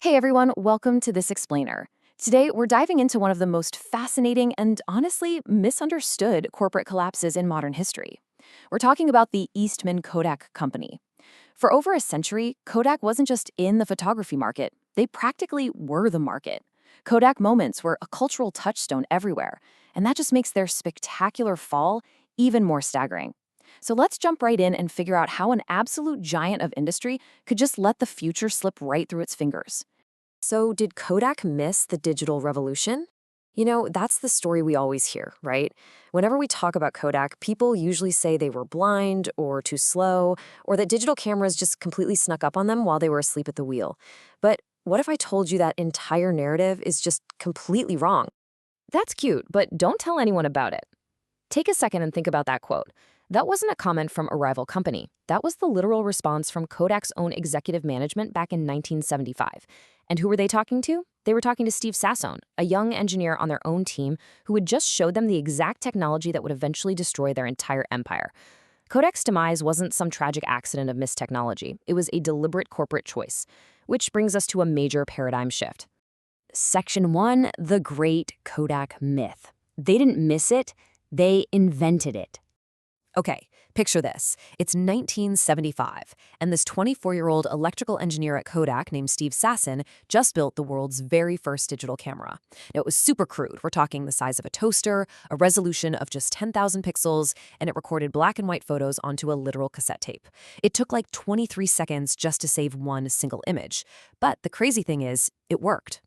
Hey everyone, welcome to This Explainer. Today, we're diving into one of the most fascinating and honestly misunderstood corporate collapses in modern history. We're talking about the Eastman Kodak Company. For over a century, Kodak wasn't just in the photography market, they practically were the market. Kodak moments were a cultural touchstone everywhere, and that just makes their spectacular fall even more staggering. So let's jump right in and figure out how an absolute giant of industry could just let the future slip right through its fingers. So, did Kodak miss the digital revolution? That's the story we always hear, right? Whenever we talk about Kodak, people usually say they were blind or too slow, or that digital cameras just completely snuck up on them while they were asleep at the wheel. But what if I told you that entire narrative is just completely wrong? That's cute, but don't tell anyone about it. Take a second and think about that quote. That wasn't a comment from a rival company. That was the literal response from Kodak's own executive management back in 1975. And who were they talking to? They were talking to Steve Sasson, a young engineer on their own team who had just showed them the exact technology that would eventually destroy their entire empire. Kodak's demise wasn't some tragic accident of missed technology. It was a deliberate corporate choice, which brings us to a major paradigm shift. Section 1, the Great Kodak Myth. They didn't miss it, they invented it. Okay, picture this. It's 1975, and this 24-year-old electrical engineer at Kodak named Steve Sasson just built the world's very first digital camera. Now, it was super crude. We're talking the size of a toaster, a resolution of just 10,000 pixels, and it recorded black and white photos onto a literal cassette tape. It took like 23 seconds just to save one single image. But the crazy thing is, it worked.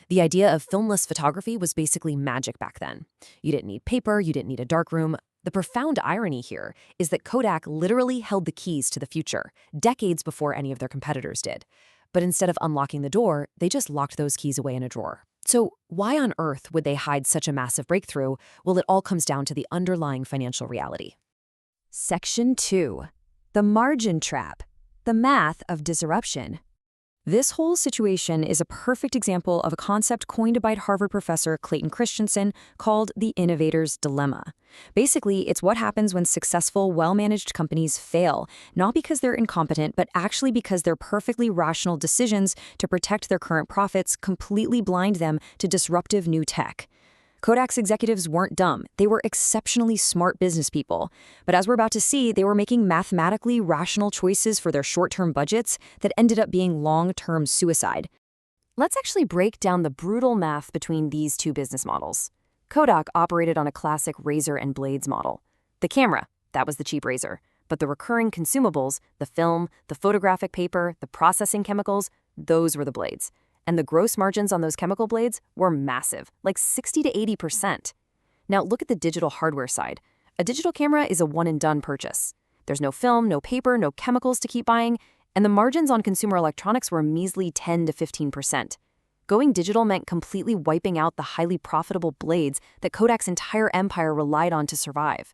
The idea of filmless photography was basically magic back then. You didn't need paper, you didn't need a darkroom. The profound irony here is that Kodak literally held the keys to the future, decades before any of their competitors did. But instead of unlocking the door, they just locked those keys away in a drawer. So why on earth would they hide such a massive breakthrough? Well, it all comes down to the underlying financial reality. Section 2. The margin trap. The math of disruption. This whole situation is a perfect example of a concept coined by Harvard professor Clayton Christensen called the innovator's dilemma. Basically, it's what happens when successful, well-managed companies fail, not because they're incompetent, but actually because their perfectly rational decisions to protect their current profits completely blind them to disruptive new tech. Kodak's executives weren't dumb. They were exceptionally smart business people. But as we're about to see, they were making mathematically rational choices for their short-term budgets that ended up being long-term suicide. Let's actually break down the brutal math between these two business models. Kodak operated on a classic razor and blades model. The camera, that was the cheap razor. But the recurring consumables, the film, the photographic paper, the processing chemicals, those were the blades. And the gross margins on those chemical blades were massive, like 60 to 80%. Now look at the digital hardware side. A digital camera is a one-and-done purchase. There's no film, no paper, no chemicals to keep buying, and the margins on consumer electronics were a measly 10 to 15%. Going digital meant completely wiping out the highly profitable blades that Kodak's entire empire relied on to survive.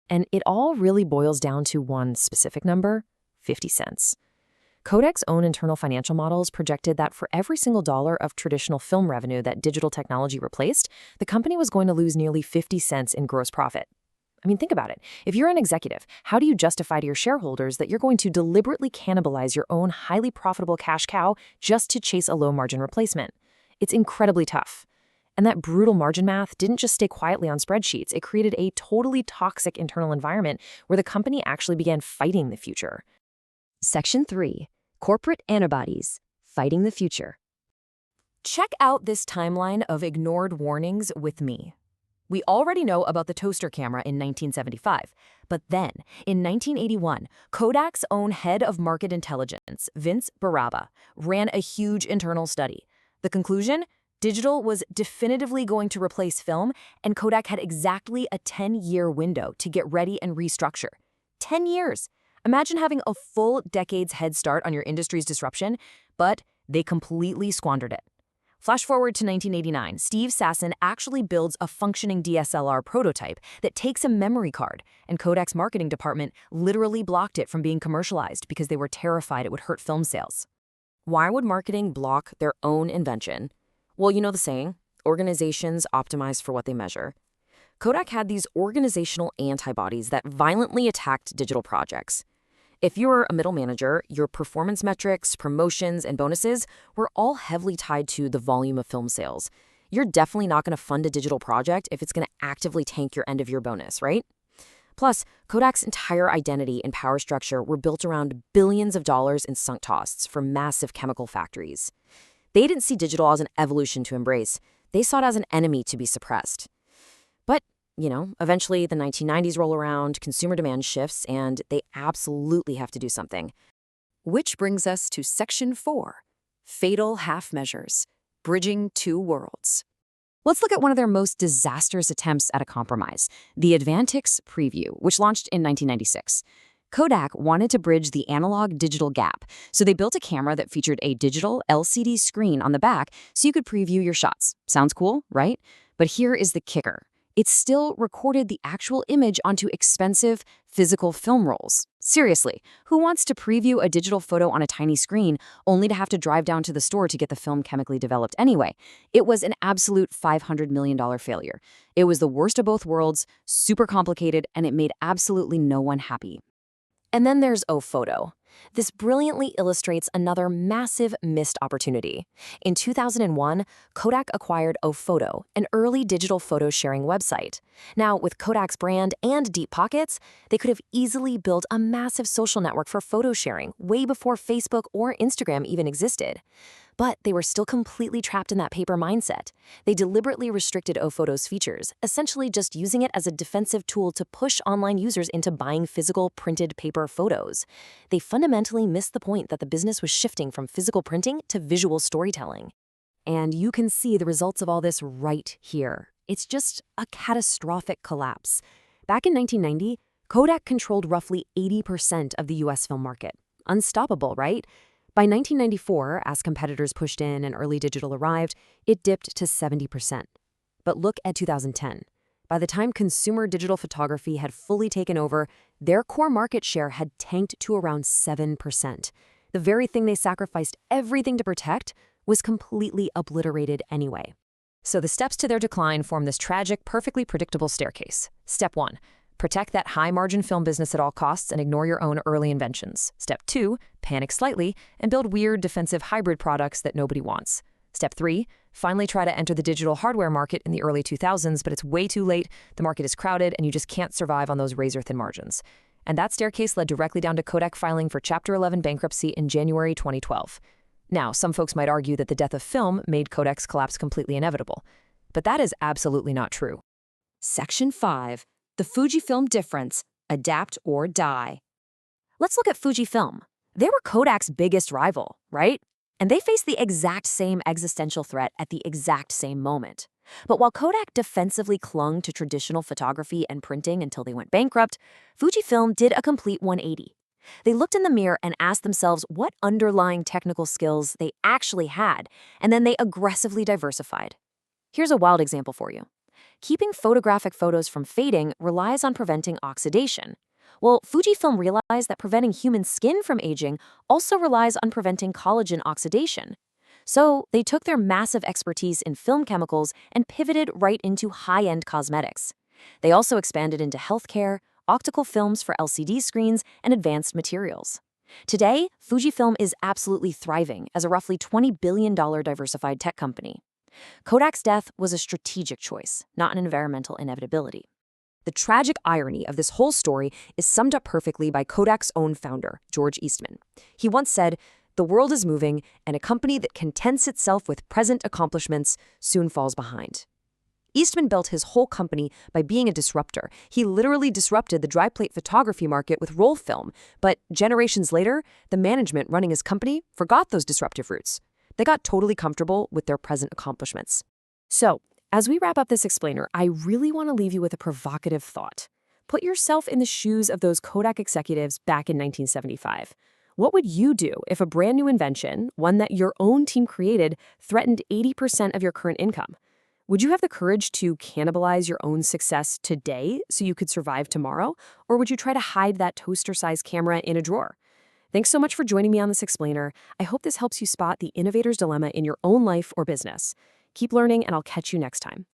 And it all really boils down to one specific number: 50 cents. Kodak's own internal financial models projected that for every single dollar of traditional film revenue that digital technology replaced, the company was going to lose nearly 50 cents in gross profit. I mean, think about it. If you're an executive, how do you justify to your shareholders that you're going to deliberately cannibalize your own highly profitable cash cow just to chase a low-margin replacement? It's incredibly tough. And that brutal margin math didn't just stay quietly on spreadsheets. It created a totally toxic internal environment where the company actually began fighting the future. Section 3. Corporate Antibodies. Fighting the Future. Check out this timeline of ignored warnings with me. We already know about the toaster camera in 1975, but then, in 1981, Kodak's own head of market intelligence, Vince Baraba, ran a huge internal study. The conclusion? Digital was definitively going to replace film, and Kodak had exactly a 10-year window to get ready and restructure. 10 years! Imagine having a full decade's head start on your industry's disruption, but they completely squandered it. Flash forward to 1989, Steve Sasson actually builds a functioning DSLR prototype that takes a memory card, and Kodak's marketing department literally blocked it from being commercialized because they were terrified it would hurt film sales. Why would marketing block their own invention? Well, you know the saying, organizations optimize for what they measure. Kodak had these organizational antibodies that violently attacked digital projects. If you're a middle manager, your performance metrics, promotions, and bonuses were all heavily tied to the volume of film sales. You're definitely not going to fund a digital project if it's going to actively tank your end of year bonus, right? Plus, Kodak's entire identity and power structure were built around billions of dollars in sunk costs for massive chemical factories. They didn't see digital as an evolution to embrace. They saw it as an enemy to be suppressed. But, eventually the 1990s roll around, consumer demand shifts, and they absolutely have to do something. Which brings us to Section 4, Fatal Half Measures, Bridging Two Worlds. Let's look at one of their most disastrous attempts at a compromise, the Advantix Preview, which launched in 1996. Kodak wanted to bridge the analog-digital gap, so they built a camera that featured a digital LCD screen on the back so you could preview your shots. Sounds cool, right? But here is the kicker. It still recorded the actual image onto expensive physical film rolls. Seriously, who wants to preview a digital photo on a tiny screen only to have to drive down to the store to get the film chemically developed anyway? It was an absolute $500 million failure. It was the worst of both worlds, super complicated, and it made absolutely no one happy. And then there's Ophoto. This brilliantly illustrates another massive missed opportunity. In 2001, Kodak acquired Ophoto, an early digital photo sharing website. Now, with Kodak's brand and deep pockets, they could have easily built a massive social network for photo sharing way before Facebook or Instagram even existed. But they were still completely trapped in that paper mindset. They deliberately restricted Ophoto's features, essentially just using it as a defensive tool to push online users into buying physical printed paper photos. They fundamentally missed the point that the business was shifting from physical printing to visual storytelling. And you can see the results of all this right here. It's just a catastrophic collapse. Back in 1990, Kodak controlled roughly 80% of the US film market. Unstoppable, right? By 1994, as competitors pushed in and early digital arrived, it dipped to 70%. But look at 2010. By the time consumer digital photography had fully taken over, their core market share had tanked to around 7%. The very thing they sacrificed everything to protect was completely obliterated anyway. So the steps to their decline form this tragic, perfectly predictable staircase. Step 1. Protect that high-margin film business at all costs and ignore your own early inventions. Step 2, panic slightly and build weird defensive hybrid products that nobody wants. Step 3, finally try to enter the digital hardware market in the early 2000s, but it's way too late, the market is crowded, and you just can't survive on those razor-thin margins. And that staircase led directly down to Kodak filing for Chapter 11 bankruptcy in January 2012. Now, some folks might argue that the death of film made Kodak's collapse completely inevitable. But that is absolutely not true. Section 5. The Fujifilm difference, adapt or die. Let's look at Fujifilm. They were Kodak's biggest rival, right? And they faced the exact same existential threat at the exact same moment. But while Kodak defensively clung to traditional photography and printing until they went bankrupt, Fujifilm did a complete 180. They looked in the mirror and asked themselves what underlying technical skills they actually had, and then they aggressively diversified. Here's a wild example for you. Keeping photographic photos from fading relies on preventing oxidation. Well, Fujifilm realized that preventing human skin from aging also relies on preventing collagen oxidation. So they took their massive expertise in film chemicals and pivoted right into high-end cosmetics. They also expanded into healthcare, optical films for LCD screens, and advanced materials. Today, Fujifilm is absolutely thriving as a roughly $20 billion diversified tech company. Kodak's death was a strategic choice, not an environmental inevitability. The tragic irony of this whole story is summed up perfectly by Kodak's own founder, George Eastman. He once said, "The world is moving, and a company that contents itself with present accomplishments soon falls behind." Eastman built his whole company by being a disruptor. He literally disrupted the dry plate photography market with roll film, but generations later, the management running his company forgot those disruptive roots. They got totally comfortable with their present accomplishments. So, as we wrap up this explainer, I really want to leave you with a provocative thought. Put yourself in the shoes of those Kodak executives back in 1975. What would you do if a brand new invention, one that your own team created, threatened 80% of your current income? Would you have the courage to cannibalize your own success today so you could survive tomorrow? Or would you try to hide that toaster-sized camera in a drawer? Thanks so much for joining me on this explainer. I hope this helps you spot the innovator's dilemma in your own life or business. Keep learning, and I'll catch you next time.